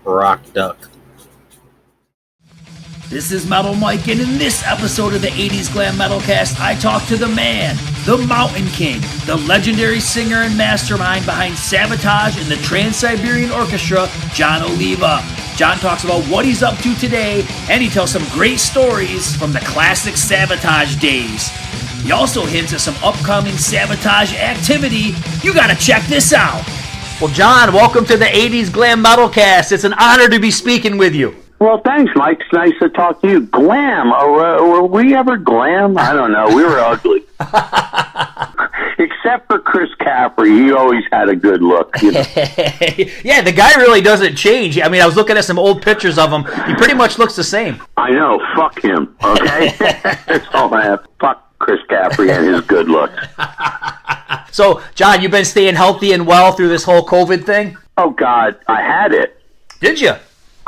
Rock Duck. This is Metal Mike, and in this episode of the 80s Glam Metalcast, I talk to the man, the Mountain King, the legendary singer and mastermind behind Savatage and the Trans-Siberian Orchestra, John Oliva. John talks about what he's up to today, and he tells some great stories from the classic Savatage days. He also hints at some upcoming Savatage activity. You gotta check this out. Well, John, welcome to the 80s Glam Metalcast. It's an honor to be speaking with you. Well, thanks, Mike. It's nice to talk to you. Glam. Were we ever glam? I don't know. We were ugly. Except for Chris Caffrey. He always had a good look. You know? Yeah, the guy really doesn't change. I mean, I was looking at some old pictures of him. He pretty much looks the same. I know. Fuck him. Okay? That's all I have. Fuck Chris Caffrey and his good looks. So, John, you've been staying healthy and well through this whole COVID thing? Oh, God. I had it. Did you?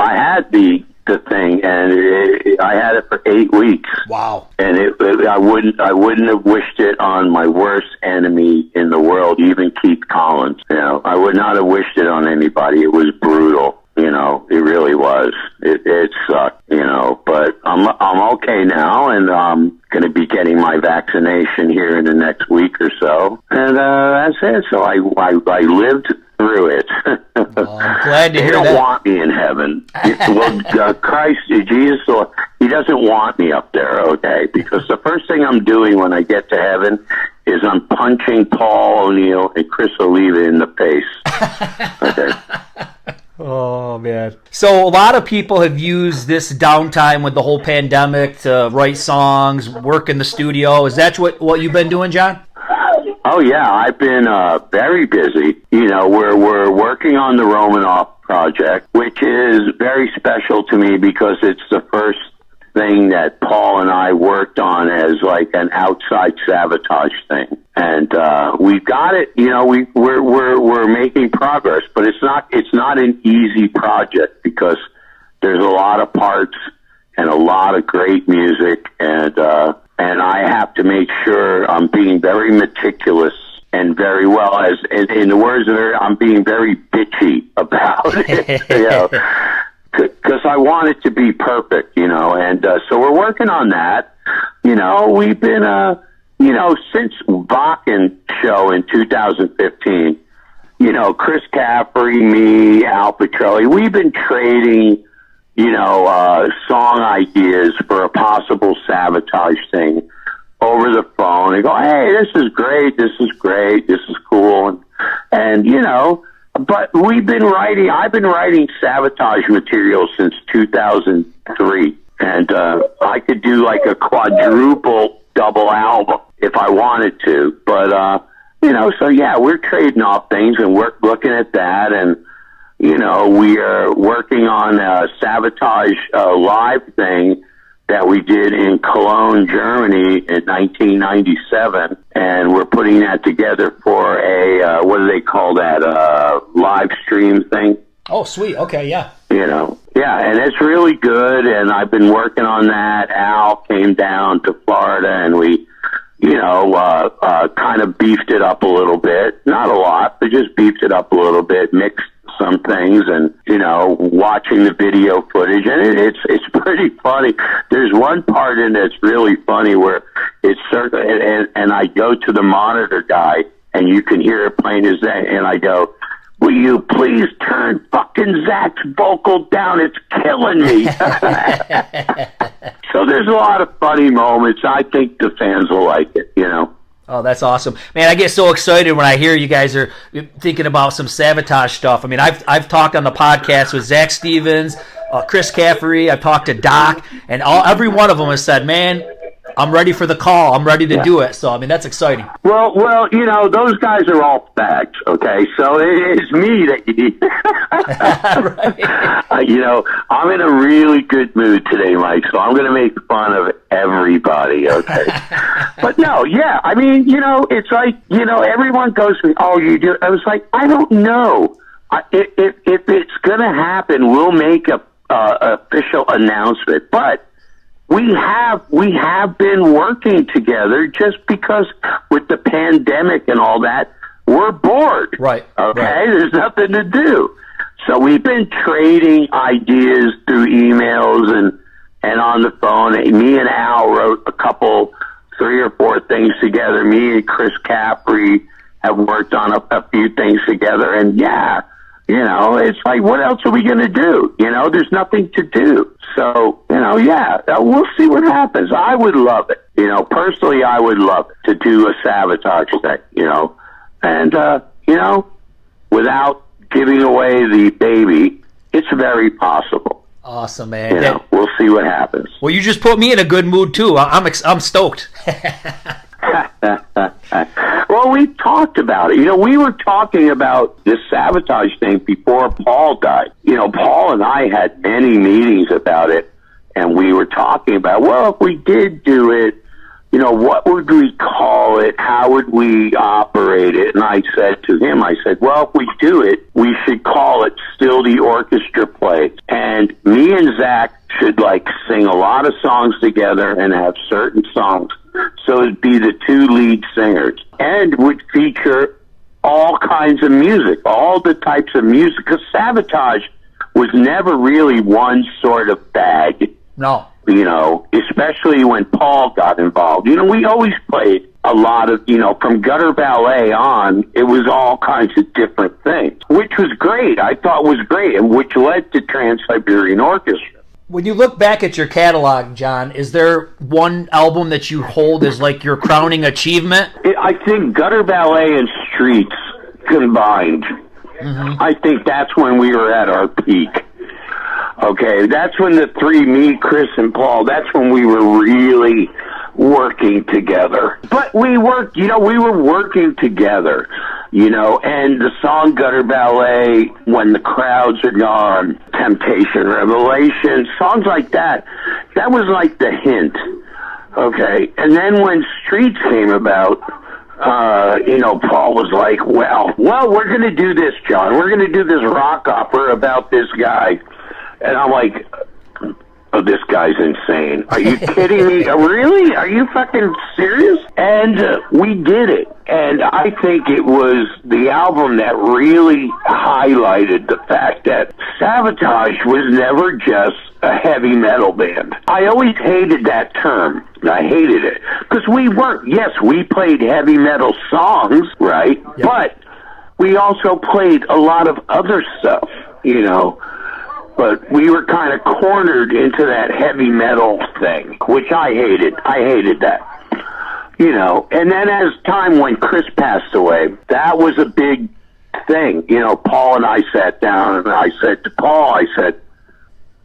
I had the thing, and I had it for 8 weeks. Wow! And I wouldn't have wished it on my worst enemy in the world, even Keith Collins. You know, I would not have wished it on anybody. It was brutal. You know, it really was. It sucked. You know, but I'm okay now, and I'm going to be getting my vaccination here in the next week or so, and that's it. So I lived through it. Well, I'm glad to hear that. They don't want me in heaven. Well, Christ, Jesus, he doesn't want me up there, okay? Because the first thing I'm doing when I get to heaven is I'm punching Paul O'Neill and Chris Oliva in the face. Okay. Oh, man. So a lot of people have used this downtime with the whole pandemic to write songs, work in the studio. Is that what you've been doing, John? Oh, yeah. I've been very busy. You know, we're working on the Romanoff project, which is very special to me because it's the first thing that Paul and I worked on as like an outside Savatage thing. And we've got it. You know, we're making progress, but it's not an easy project because there's a lot of parts and a lot of great music, and I have to make sure I'm being very meticulous and very well, as in the words of it, I'm being very bitchy about it, you know, because I want it to be perfect, you know, and so we're working on that. You know, we've been, you know, since Wacken show in 2015, you know, Chris Caffrey, me, Al Petrelli, we've been trading, you know, song ideas for a possible Savatage thing over the phone. They go, hey, this is great, this is cool. And you know, but I've been writing Savatage material since 2003. And I could do like a quadruple double album if I wanted to. But, you know, so yeah, we're trading off things and we're looking at that. And, you know, we are working on a Savatage live thing that we did in Cologne, Germany in 1997. And we're putting that together for a, what do they call that, live stream thing. Oh, sweet. Okay, yeah. You know, yeah, and it's really good, and I've been working on that. Al came down to Florida, and we, you know, kind of beefed it up a little bit. Not a lot, but just beefed it up a little bit, mixed some things, and, you know, watching the video footage, and it's pretty funny. There's one part in it's really funny where it's and I go to the monitor guy, and you can hear it plain as day, and I go, will you please turn fucking Zach's vocal down? It's killing me. So there's a lot of funny moments. I think the fans will like it, you know. Oh, that's awesome. Man, I get so excited when I hear you guys are thinking about some Savatage stuff. I mean, I've talked on the podcast with Zach Stevens, Chris Caffrey, I've talked to Doc, and every one of them has said, man, I'm ready for the call. I'm ready to do it. So, I mean, that's exciting. Well, you know, those guys are all fags, okay? So it's me that you need. Right. You know, I'm in a really good mood today, Mike, so I'm going to make fun of everybody, okay? But no, yeah, I mean, you know, it's like, you know, everyone goes to me, oh, you do. I was like, I don't know. If it's going to happen, we'll make a official announcement. But we have been working together just because with the pandemic and all that, we're bored. Right. Okay? Right. There's nothing to do. So we've been trading ideas through emails and on the phone. Me and Al wrote three or four things together. Me and Chris Capri have worked on a few things together. And yeah, it's like, what else are we going to do? There's nothing to do. So, we'll see what happens. I would love it. Personally, I would love it to do a Savatage thing, and, without giving away the baby, it's very possible. Awesome, man. We'll see what happens. Well, you just put me in a good mood too. I'm stoked. Well, we talked about it. We were talking about this Savatage thing before Paul died. Paul and I had many meetings about it, and we were talking about, well, if we did do it, what would we call it? How would we operate it? And I said to him, well, if we do it, we should call it Still the Orchestra Plays. And me and Zach should sing a lot of songs together and have certain songs. So it'd be the two lead singers and would feature all kinds of music, all the types of music. Because Savatage was never really one sort of bag. No. Especially when Paul got involved. We always played a lot of, from gutter ballet on, it was all kinds of different things, which was great. I thought was great, and which led to Trans-Siberian Orchestra. When you look back at your catalog, John, is there one album that you hold as your crowning achievement? I think gutter ballet and streets combined. Mm-hmm. I think that's when we were at our peak. Okay, that's when the three, me, Chris, and Paul, that's when we were really working together. But we worked, we were working together, and the song Gutter Ballet, When the Crowds Are Gone, Temptation, Revelation, songs like that was like the hint, okay? And then when Streets came about, Paul was like, well, we're going to do this, John. We're going to do this rock opera about this guy. And I'm like, oh, this guy's insane. Are you kidding me? Really? Are you fucking serious? And we did it. And I think it was the album that really highlighted the fact that Savatage was never just a heavy metal band. I always hated that term. I hated it. Because we played heavy metal songs, right? Yep. But we also played a lot of other stuff, But we were kind of cornered into that heavy metal thing, which I hated. I hated that. And then as time went, Chris passed away. That was a big thing. Paul and I sat down, and I said to Paul,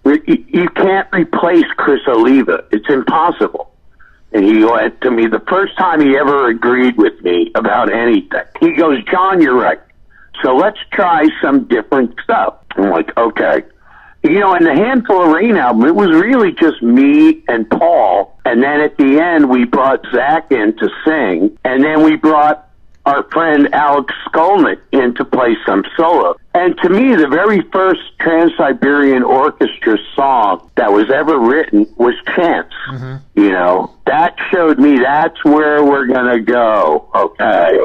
you can't replace Chris Oliva. It's impossible. And he went to me, the first time he ever agreed with me about anything. He goes, John, you're right. So let's try some different stuff. I'm like, okay. In the Handful of Rain album, it was really just me and Paul. And then at the end, we brought Zach in to sing. And then we brought our friend Alex Skolnick in to play some solo. And to me, the very first Trans-Siberian Orchestra song that was ever written was Chance. Mm-hmm. That showed me that's where we're going to go. Okay.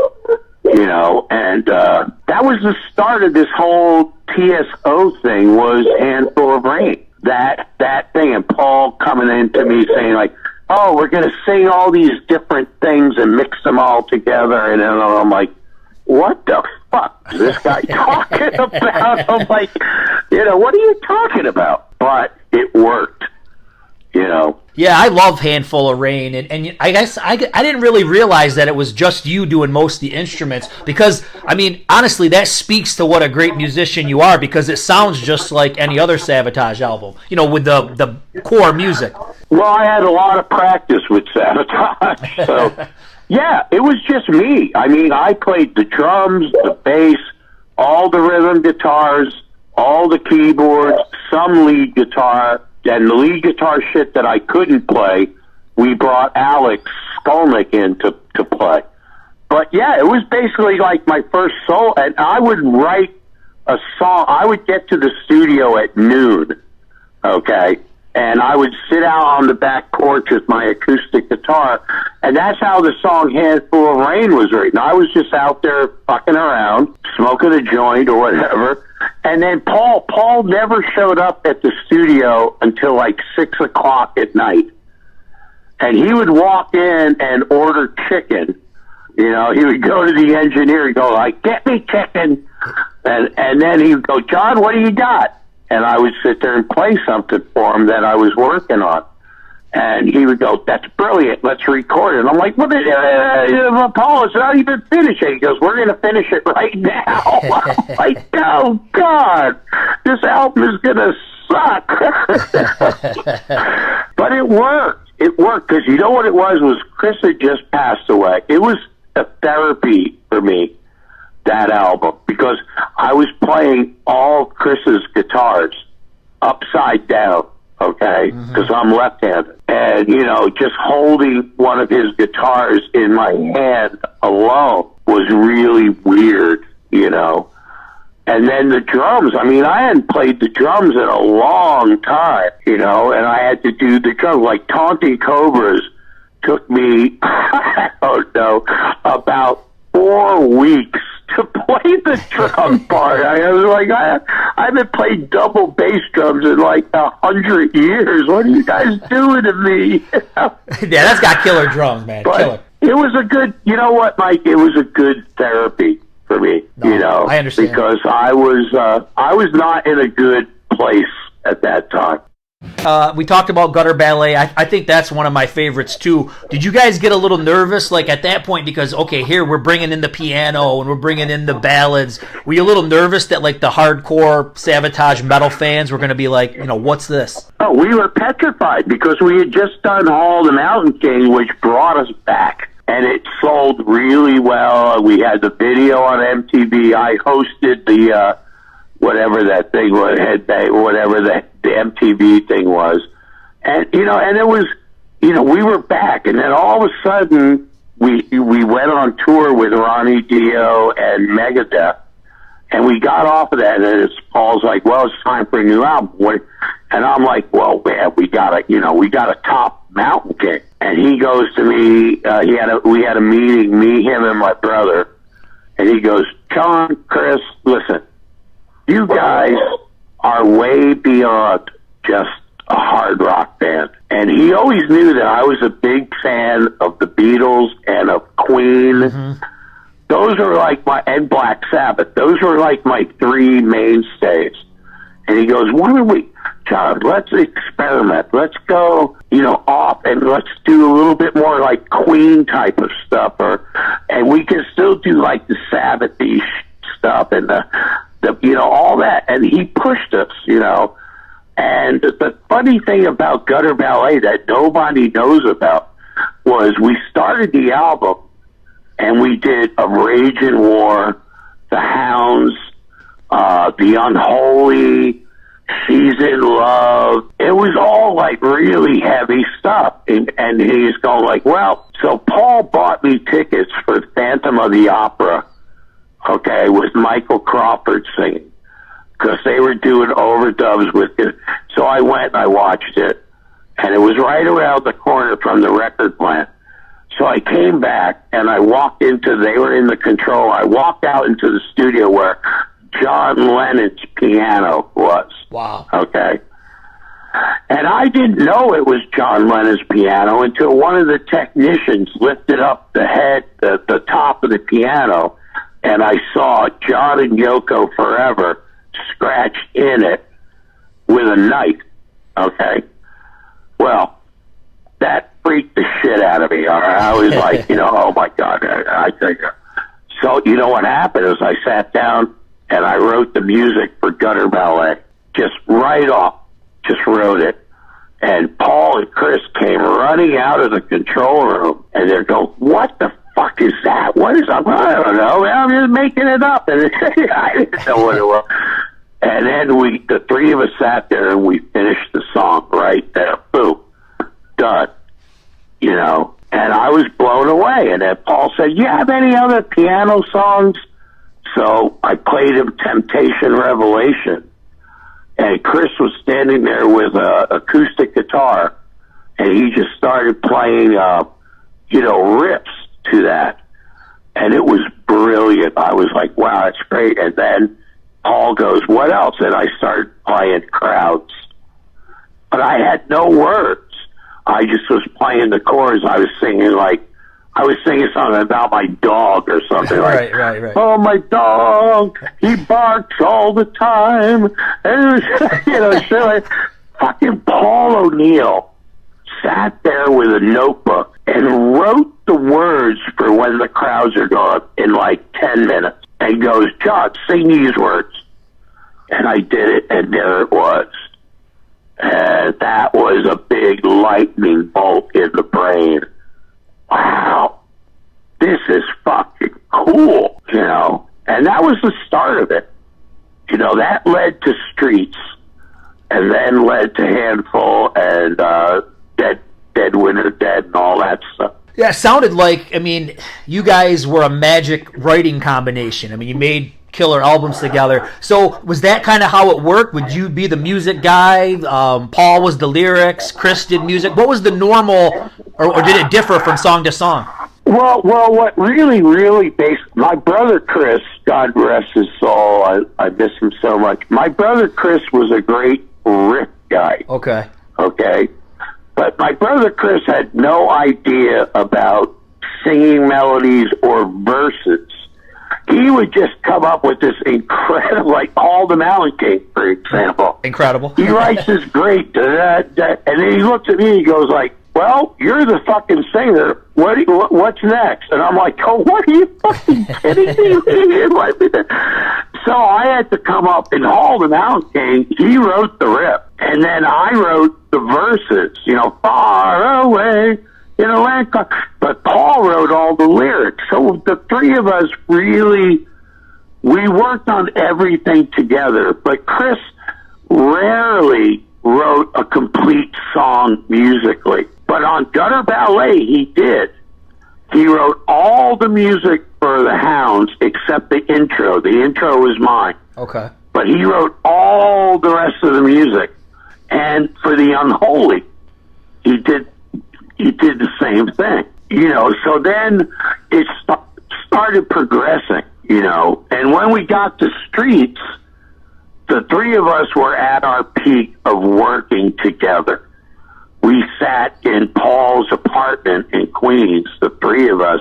And that was the start of this whole TSO thing, was Handful of Rain. That thing, and Paul coming in to me saying oh, we're going to sing all these different things and mix them all together. And then I'm like, what the fuck is this guy talking about? I'm like, what are you talking about? But it worked, Yeah, I love Handful of Rain, and I guess I didn't really realize that it was just you doing most of the instruments, because, honestly, that speaks to what a great musician you are, because it sounds just like any other Savatage album, with the core music. Well, I had a lot of practice with Savatage, so, yeah, it was just me. I played the drums, the bass, all the rhythm guitars, all the keyboards, some lead guitar. And the lead guitar shit that I couldn't play, we brought Alex Skolnick in to play. But yeah, it was basically like my first solo, and I would write a song. I would get to the studio at noon, okay, and I would sit out on the back porch with my acoustic guitar, and that's how the song Handful of Rain was written. I was just out there fucking around, smoking a joint or whatever, And then Paul never showed up at the studio until like 6 o'clock at night. And he would walk in and order chicken. You know, he would go to the engineer and go like, "Get me chicken." And then he would go, "John, what do you got?" And I would sit there and play something for him that I was working on. And he would go, "That's brilliant. Let's record it." And I'm like, "Well, Paul, it's not even finished yet." He goes, "We're going to finish it right now." I'm like, "Oh, God, this album is going to suck." But it worked. It worked because you know what it was Chris had just passed away. It was a therapy for me, that album, because I was playing all Chris's guitars upside down. Okay, because I'm left-handed. And, you know, just holding one of his guitars in my hand alone was really weird, you know. And then the drums, I mean, I hadn't played the drums in a long time, you know, and I had to do the drums. Like Taunting Cobras took me, I don't know, about 4 weeks to play the drum part. I was like, I haven't played double bass drums in like 100 years. What are you guys doing to me? Yeah, that's got killer drums, man. But killer. It was a good, you know what, Mike? It was a good therapy for me. No, you know, I understand. Because I was not in a good place at that time. We talked about Gutter Ballet. I think that's one of my favorites too. Did you guys get a little nervous like at that point because, okay, here we're bringing in the piano and we're bringing in the ballads. Were you a little nervous that like the hardcore Savatage metal fans were going to be like, you know, what's this? Oh, we were petrified because we had just done Hall the Mountain King, which brought us back. And it sold really well. We had the video on MTV. I hosted the whatever that thing was, whatever the MTV thing was. And, you know, and it was, you know, we were back. And then all of a sudden, we went on tour with Ronnie Dio and Megadeth. And we got off of that, and Paul's like, "Well, it's time for a new album." And I'm like, "Well, man, we gotta top Mountain King." And he goes to me, we had a meeting, me, him, and my brother. And he goes, "John, Chris, listen, you guys are way beyond just a hard rock band." And he always knew that I was a big fan of the Beatles and of Queen. Mm-hmm. Those are like and Black Sabbath. Those were like my 3 mainstays. And he goes, "Why don't we, John, let's experiment. Let's go, you know, off and let's do a little bit more like Queen type of stuff, and we can still do like the Savatage stuff and the you know, all that." And he pushed us, you know. And the funny thing about Gutter Ballet that nobody knows about was we started the album and we did A Raging War, The Hounds, The Unholy, She's in Love. It was all like really heavy stuff. And he's going like, well, so Paul bought me tickets for Phantom of the Opera, okay, with Michael Crawford singing, because they were doing overdubs with it. So I went and I watched it, and it was right around the corner from the record plant. So I came back and I walked they were in the control. I walked out into the studio where John Lennon's piano was. Wow. Okay. And I didn't know it was John Lennon's piano until one of the technicians lifted up the top of the piano, and I saw John and Yoko Forever scratched in it with a knife. Okay. Well, that freaked the shit out of me. All right? I was like, you know, oh my God. I think. So, you know what happened is I sat down and I wrote the music for Gutter Ballet. Just right off, just wrote it. And Paul and Chris came running out of the control room, and they're going, "What the fuck is that? What is that?" "I don't know. I'm just making it up." And I didn't know what it was. And then the 3 of us sat there and we finished the song right there. Boom. Done. You know, and I was blown away. And then Paul said, "You have any other piano songs?" So I played him Temptation Revelation. And Chris was standing there with an acoustic guitar, and he just started playing, you know, riffs to that. And it was brilliant. I was like, wow, that's great. And then Paul goes, what else? And I started playing Crowds. But I had no words. I just was playing the chorus. I was singing something about my dog or something like, right. oh, my dog, he barks all the time. And it was, shit like, fucking Paul O'Neill sat there with a notebook and wrote the words for When the Crowds Are Gone in like 10 minutes and goes, John, sing these words. And I did it, and there it was. And that was a big lightning bolt in the brain. Wow, this is fucking cool, And that was the start of it. That led to Streets, and then led to Handful and Dead Winter Dead and all that stuff. Yeah, it sounded like, you guys were a magic writing combination. You made killer albums together. So was that kind of how it worked? Would you be the music guy? Paul was the lyrics. Chris did music. What was the normal, or did it differ from song to song? Well, what really, my brother Chris, God rest his soul, I miss him so much. My brother Chris was a great riff guy. Okay. But my brother Chris had no idea about singing melodies or verses. He would just come up with this incredible, like Paul the Mountain King, for example. Incredible. He writes this great, and then he looks at me and he goes like, well, you're the fucking singer. What's next? And I'm like, oh, what are you fucking kidding me? So I had to come up, and Paul the Mountain King, he wrote the riff. And then I wrote the verses, far away in a land called... But Paul wrote all the lyrics. So the three of us we worked on everything together. But Chris rarely wrote a complete song musically. But on Gutter Ballet, he did. He wrote all the music for the Hounds except the intro. The intro was mine. Okay. But he wrote all the rest of the music. And for the Unholy, he did the same thing. So then it started progressing, And when we got to Streets, the three of us were at our peak of working together. We sat in Paul's apartment in Queens, the three of us,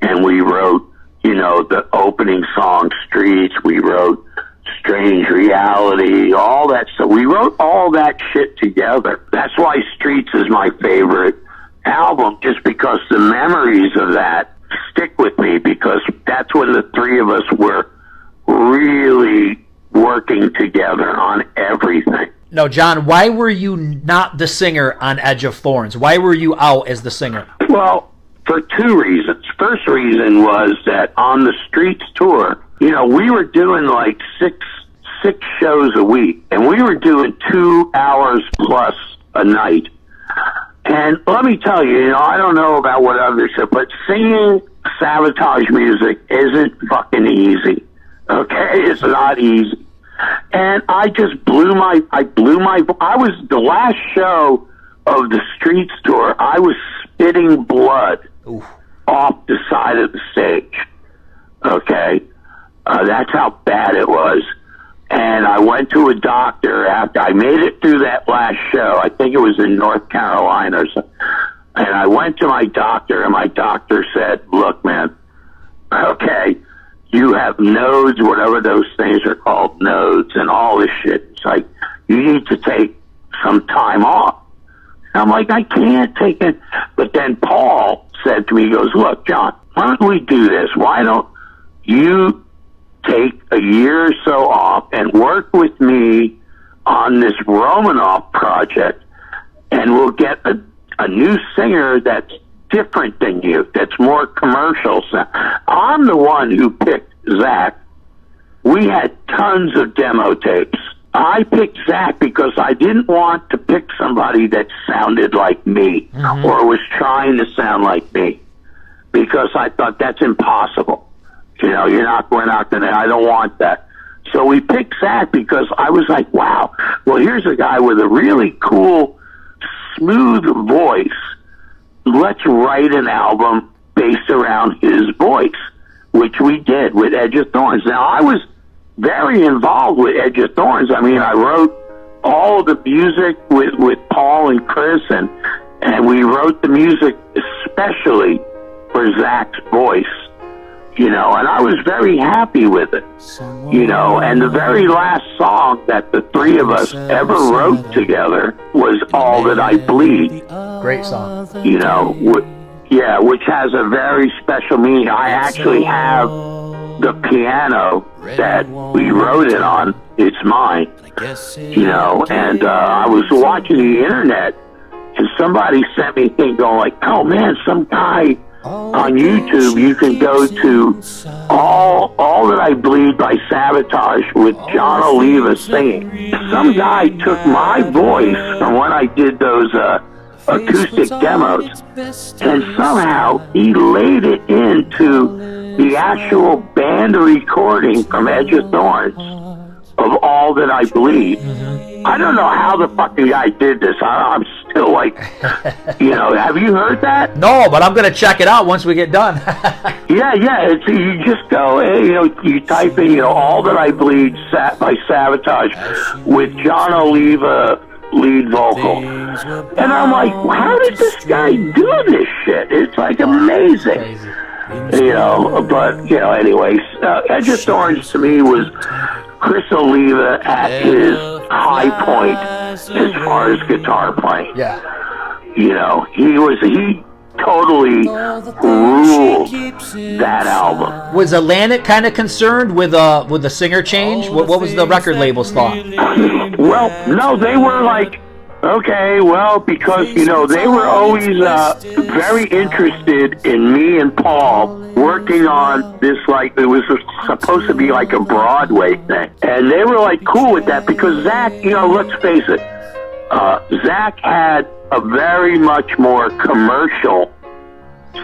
and we wrote, the opening song, Streets. We wrote Strange Reality, all that stuff. We wrote all that shit together. That's why Streets is my favorite album, just because the memories of that stick with me, because that's when the three of us were really working together on everything. No, John, why were you not the singer on Edge of Thorns? Why were you out as the singer? Well, for two reasons. First reason was that on the Streets tour, we were doing like six shows a week, and we were doing 2 hours plus a night. And let me tell you, I don't know about what others say, but singing Savatage music isn't fucking easy. Okay? It's not easy. And I just I was the last show of the Streets tour, I was spitting blood off the side of the stage. Okay? That's how bad it was. And I went to a doctor after I made it through that last show. I think it was in North Carolina or something. And I went to my doctor, and my doctor said, look, man, okay, you have nodes, whatever those things are called, nodes, and all this shit. It's like, you need to take some time off. And I'm like, I can't take it. But then Paul said to me, he goes, look, John, why don't we do this? Why don't you take a year or so off and work with me on this Romanoff project, and we'll get a new singer that's different than you, that's more commercial. I'm the one who picked Zach. We had tons of demo tapes. I picked Zach because I didn't want to pick somebody that sounded like me or was trying to sound like me, because I thought that's impossible. We're not gonna, I don't want that. So we picked Zach because I was like, wow, well, here's a guy with a really cool, smooth voice. Let's write an album based around his voice, which we did with Edge of Thorns. Now, I was very involved with Edge of Thorns. I mean, I wrote all of the music with Paul and Chris, and we wrote the music especially for Zach's voice, you know, and I was very happy with it, you know, and the very last song that the three of us ever wrote together was All That I Bleed. Great song. You know, which has a very special meaning. I actually have the piano that we wrote it on. It's mine, you know, and I was watching the internet, and somebody sent me a thing going like, oh man, some guy on YouTube, you can go to All That I Bleed by Savatage with John Oliva singing. Some guy took my voice from when I did those acoustic demos, and somehow he laid it into the actual band recording from Edge of Thorns of All That I Bleed. I don't know how the fucking guy did this. I'm still like, you know, have you heard that? No, but I'm going to check it out once we get done. Yeah. You just go, you know, you type in, you know, All That I Bleed by Savatage with John Oliva lead vocal. And I'm like, how did this guy do this shit? It's like amazing. You know, but, you know, anyways, Edge of Thorns to me was Chris Oliva at his high point as far as guitar playing. Yeah. You know, he totally ruled that album. Was Atlantic kind of concerned with the singer change? What was the record label's thought? Well, no, they were like, okay, well, because, you know, they were always very interested in me and Paul working on this, like, it was supposed to be like a Broadway thing. And they were, like, cool with that because Zach, you know, let's face it, Zach had a very much more commercial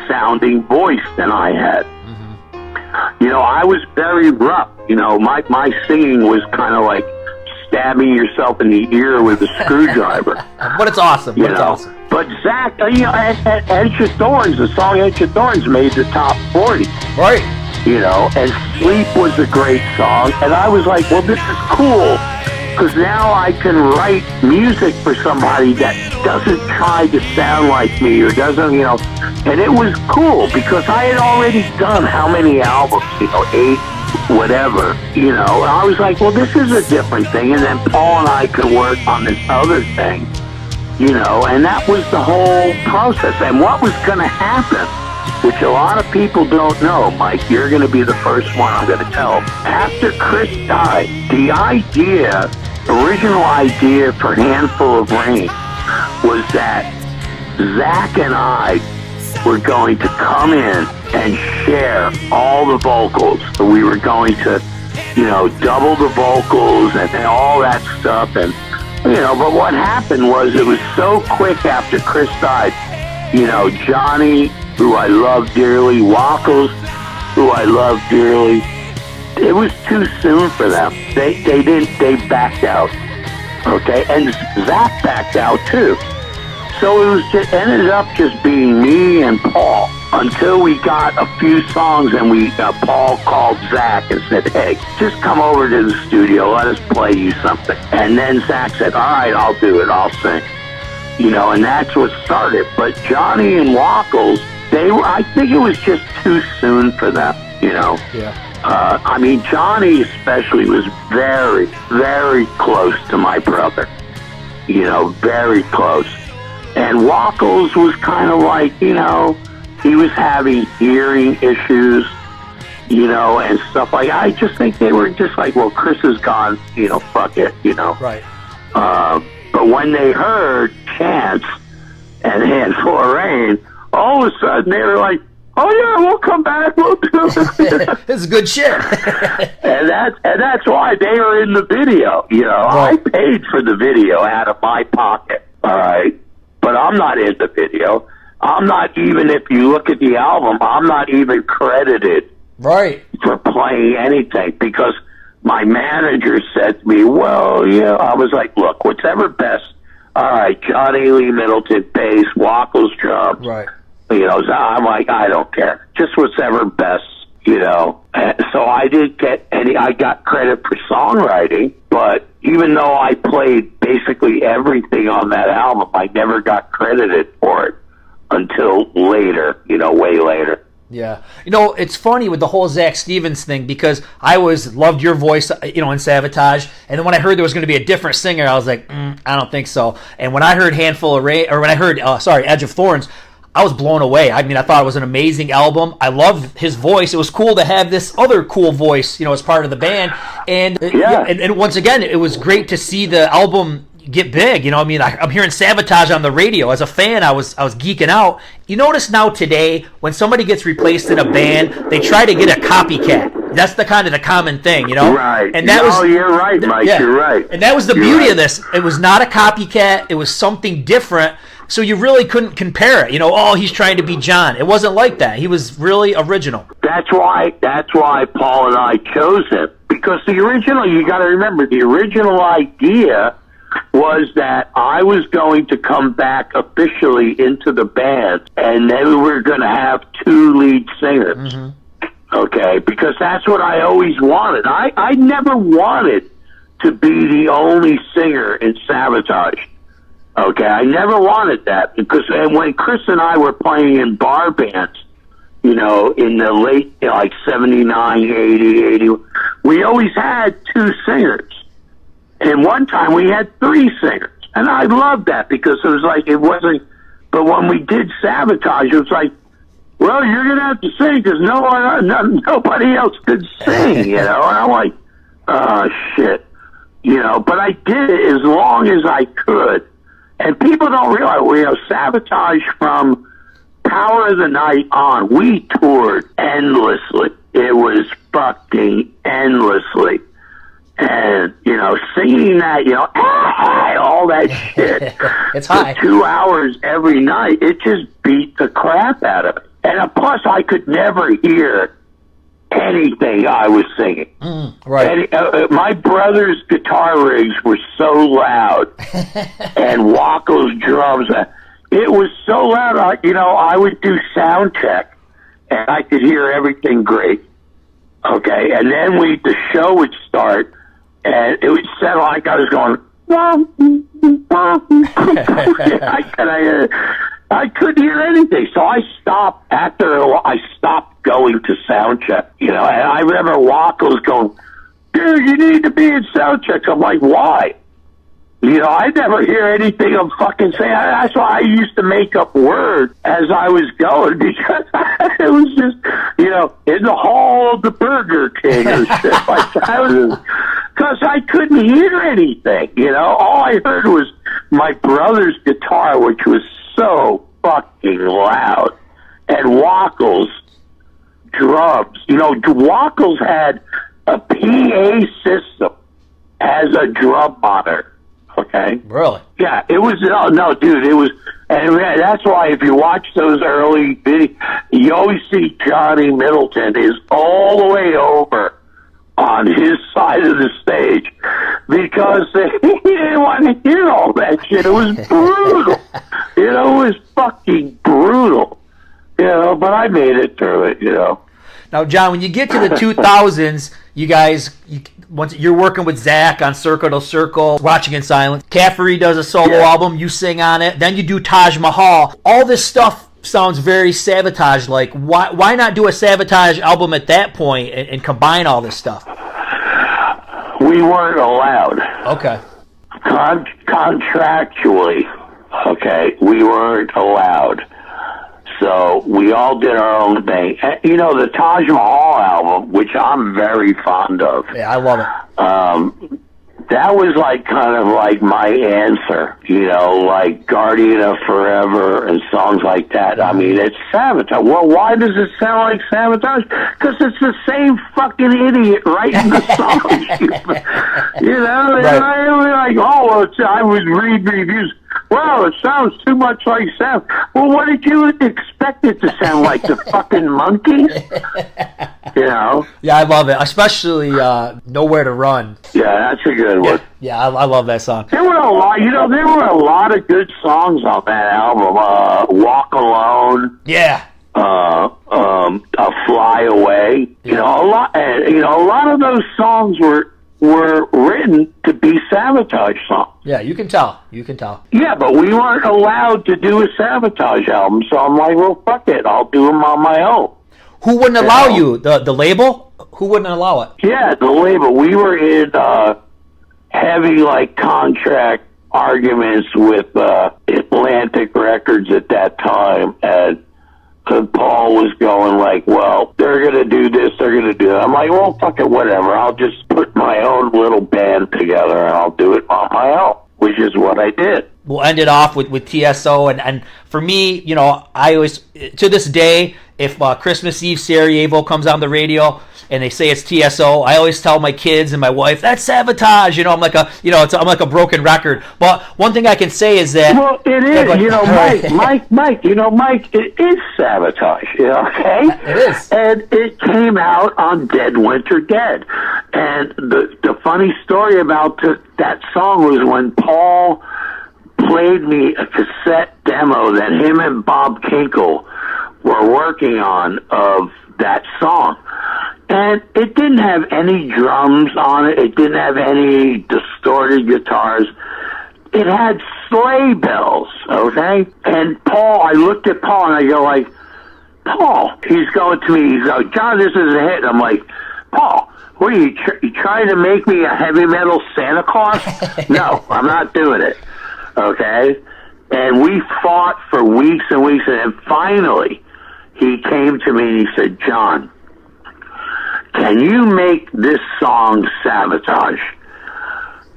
sounding voice than I had. You know, I was very rough. You know, my singing was kind of like stabbing yourself in the ear with a screwdriver. But it's awesome. But it's awesome. But Zach, you know, Edge of Thorns, the song Edge of Thorns made the top 40. Right. You know, and Sleep was a great song. And I was like, well, this is cool, because now I can write music for somebody that doesn't try to sound like me or doesn't, you know. And it was cool because I had already done how many albums, you know, 8, whatever, you know. And I was like, well, this is a different thing. And then Paul and I could work on this other thing, you know. And that was the whole process. And what was going to happen, which a lot of people don't know, Mike, you're going to be the first one I'm going to tell. After Chris died, the original idea for Handful of Rain was that Zach and I were going to come in and share all the vocals. So we were going to, you know, double the vocals and all that stuff. And, you know, but what happened was it was so quick after Chris died. You know, Johnny, who I love dearly, Wackles, who I love dearly, it was too soon for them. They backed out. Okay, and Zach backed out too. So it was just ended up just being me and Paul until we got a few songs, and Paul called Zach and said, "Hey, just come over to the studio. Let us play you something." And then Zach said, "All right, I'll do it. I'll sing." You know, and that's what started. But Johnny and Wackles, I think it was just too soon for them. You know. Yeah. I mean, Johnny especially was very, very close to my brother. You know, very close. And Wackles was kind of like, you know, he was having hearing issues, you know, and stuff like that. I just think they were just like, well, Chris is gone, you know, fuck it, you know. Right. But when they heard Chance and Handful of Rain, all of a sudden they were like, oh yeah, we'll come back, we'll do it. This is good shit. and that's why they were in the video. You know, right. I paid for the video out of my pocket. All right, but I'm not in the video. I'm not even, if you look at the album, I'm not even credited right for playing anything, because my manager said to me, well, yeah, I was like, look, whatever best. All right, Johnny Lee Middleton bass, Wackles drums. Right. You know, so I'm like, I don't care. Just whatever best you know. So I didn't get any. I got credit for songwriting, but even though I played basically everything on that album, I never got credited for it until later, you know, way later. Yeah. You know, it's funny with the whole Zach Stevens thing because I always loved your voice, you know, in Savatage. And then when I heard there was going to be a different singer, I was like, I don't think so. And when I heard Handful of Rain, or when I heard, Edge of Thorns, I was blown away. I mean, I thought it was an amazing album. I loved his voice. It was cool to have this other cool voice, you know, as part of the band. And, and once again, it was great to see the album get big. You know, I mean, I'm hearing Savatage on the radio. As a fan, I was geeking out. You notice now today, when somebody gets replaced in a band, they try to get a copycat. That's the kind of the common thing, you know? Right. And that was, you're right, Mike. Yeah. You're right. And that was the beauty of this. It was not a copycat. It was something different. So you really couldn't compare it. You know, oh, he's trying to be John. It wasn't like that. He was really original. That's why Paul and I chose him. Because the original, you got to remember, the original idea was that I was going to come back officially into the band, and then we were going to have two lead singers. Mm-hmm. Okay? Because that's what I always wanted. I never wanted to be the only singer in Savatage. Okay, I never wanted that because, and when Chris and I were playing in bar bands, you know, in the late, you know, like 79, 80, 80, we always had two singers. And one time we had three singers. And I loved that because it was like, it wasn't, but when we did Savatage, it was like, well, you're going to have to sing because nobody else could sing, you know. And I'm like, oh, shit. You know, but I did it as long as I could. And people don't realize, you know, Savatage from Power of the Night on, we toured endlessly. It was fucking endlessly. And, you know, singing that, you know, all that shit it's high. For 2 hours every night, it just beat the crap out of it. And plus, I could never hear anything I was singing. Right. And, my brother's guitar rigs were so loud, and Wacko's drums. It was so loud. You know, I would do sound check, and I could hear everything great. Okay, and then the show would start, and it would sound like I was going. I couldn't hear anything, so I stopped I stopped going to sound check, you know, and I remember Wacko's going, dude, you need to be in sound check. I'm like, why? You know, I never hear anything I'm fucking saying. That's why I used to make up words as I was going, because it was just, you know, in the hall of the Burger King or shit like that. Because I couldn't hear anything, you know. All I heard was my brother's guitar, which was so fucking loud, and Wackel's drums. You know, Wackel's had a PA system as a drum monitor. Okay. Really? Yeah, it was. No, dude, it was, and that's why if you watch those early videos, you always see Johnny Middleton is all the way over on his side of the stage because he didn't want to hear all that shit. It was brutal. You know, it was fucking brutal. You know, but I made it through it, you know. Now, John, when you get to the 2000s, once you're working with Zach on Circle to Circle, Watching in Silence. Caffery does a solo album, you sing on it. Then you do Taj Mahal. All this stuff sounds very Savatage-like. Why not do a Savatage album at that point and combine all this stuff? We weren't allowed. Okay. Contractually, okay, we weren't allowed. So we all did our own thing. You know, the Taj Mahal album, which I'm very fond of. Yeah, I love it. That was like kind of like my answer, you know, like Guardian of Forever and songs like that. I mean, it's Savatage. Well, why does it sound like Savatage? Because it's the same fucking idiot writing the songs. You know, right. And I was like, I would read reviews. Well, it sounds too much like Sam. Well, what did you expect it to sound like? The fucking Monkees? You know? Yeah, I love it. Especially Nowhere to Run. Yeah, that's a good one. Yeah, I love that song. There were a lot, there were a lot of good songs on that album. Walk Alone. Yeah. Fly Away. Yeah. A lot of those songs were written to be Savatage songs. Yeah, you can tell. Yeah, but we weren't allowed to do a Savatage album, so I'm like, well, fuck it, I'll do them on my own. Who wouldn't allow you? The label? Who wouldn't allow it? Yeah, the label. We were in heavy contract arguments with Atlantic Records at that time, and Paul was going well, they're going to do this, they're going to do that. I'm like, well, fuck it, whatever. I'll just put my own little band together and I'll do it on my own, which is what I did. We'll end it off with TSO, and for me, I always, to this day, if Christmas Eve Sarajevo comes on the radio and they say it's TSO, I always tell my kids and my wife, that's Savatage. I'm like I'm like a broken record. But one thing I can say is that, well, it is. Mike. Mike, it is Savatage. Okay, it is, and it came out on Dead Winter Dead. And the funny story about that song was when Paul played me a cassette demo that him and Bob Kinkle were working on of that song. And it didn't have any drums on it. It didn't have any distorted guitars. It had sleigh bells, okay? And Paul, I looked at Paul and I go Paul, he's going to me, he's like, John, this is a hit. And I'm like, Paul, what are you trying to make me a heavy metal Santa Claus? No, I'm not doing it, okay? And we fought for weeks and weeks, and then finally he came to me and he said, John, can you make this song Savatage?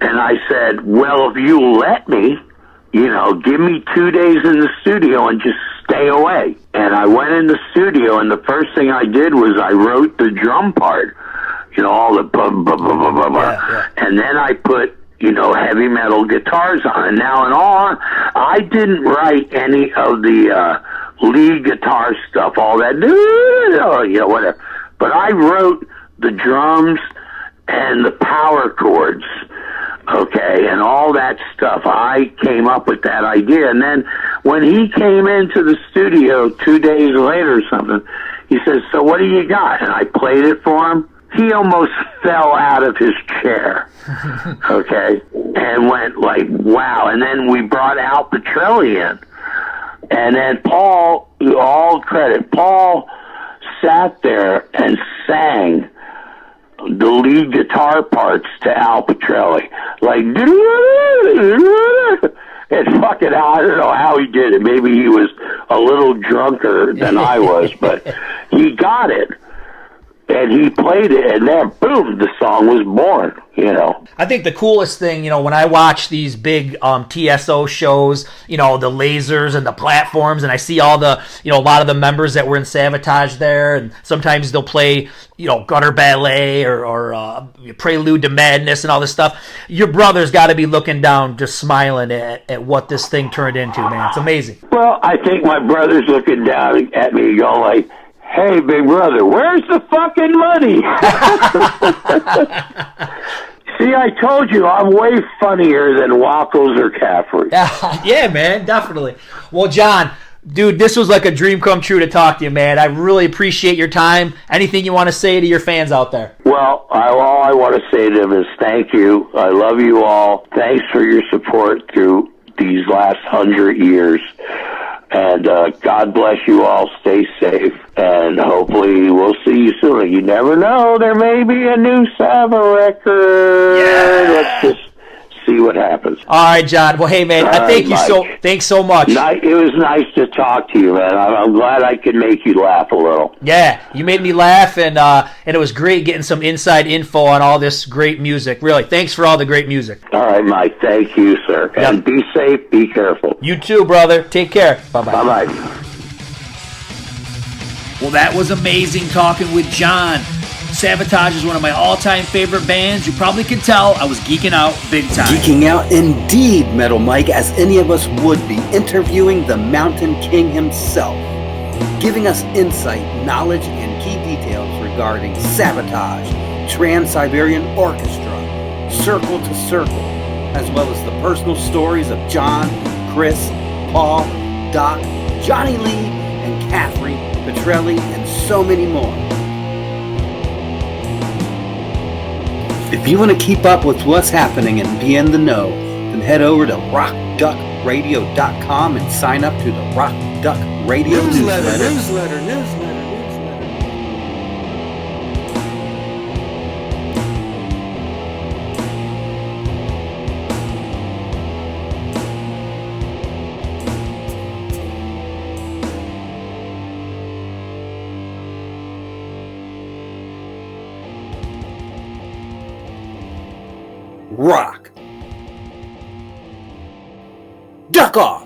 And I said, well, if you let me, give me 2 days in the studio and just stay away. And I went in the studio, and the first thing I did was I wrote the drum part, all the bum, bum, bum, bum, bum, bum. Yeah. And then I put, heavy metal guitars on. And now and on, I didn't write any of the lead guitar stuff, all that, whatever. But I wrote the drums and the power chords, okay, and all that stuff. I came up with that idea. And then when he came into the studio 2 days later or something, he says, so what do you got? And I played it for him. He almost fell out of his chair, okay, and went wow. And then we brought Al Petrelli in. And then Paul, all credit, Paul sat there and sang the lead guitar parts to Al Petrelli. And fucking, I don't know how he did it. Maybe he was a little drunker than I was, but he got it. And he played it, and then, boom, the song was born, I think the coolest thing, when I watch these big TSO shows, the lasers and the platforms, and I see all the, a lot of the members that were in Savatage there, and sometimes they'll play, Gutter Ballet or Prelude to Madness and all this stuff. Your brother's got to be looking down, just smiling at what this thing turned into, man. It's amazing. Well, I think my brother's looking down at me going hey, big brother, where's the fucking money? See, I told you, I'm way funnier than Wackles or Caffrey. Yeah, man, definitely. Well, John, dude, this was like a dream come true to talk to you, man. I really appreciate your time. Anything you want to say to your fans out there? Well, all I want to say to them is thank you. I love you all. Thanks for your support through these last 100 years. And God bless you all. Stay safe. And hopefully we'll see you soon. You never know. There may be a new Sava record. Yeah. Let's just see what happens. All right, John. Well, hey, man, thanks so much. It was nice to talk to you, man. I'm glad I could make you laugh a little. Yeah, you made me laugh, and it was great getting some inside info on all this great music. Really, thanks for all the great music. All right, Mike. Thank you, sir. Yep. And be safe. Be careful. You too, brother. Take care. Bye-bye. Bye-bye. Well, that was amazing talking with John. Savatage is one of my all-time favorite bands. You probably can tell I was geeking out big time. Geeking out indeed, Metal Mike, as any of us would be, interviewing the Mountain King himself, giving us insight, knowledge, and key details regarding Savatage, Trans-Siberian Orchestra, Circle to Circle, as well as the personal stories of John, Chris, Paul, Doc, Johnny Lee, and Caffrey, Petrelli, and so many more. If you want to keep up with what's happening and be in the know, then head over to rockduckradio.com and sign up to the Rock Duck Radio newsletter. Rock. Duck off!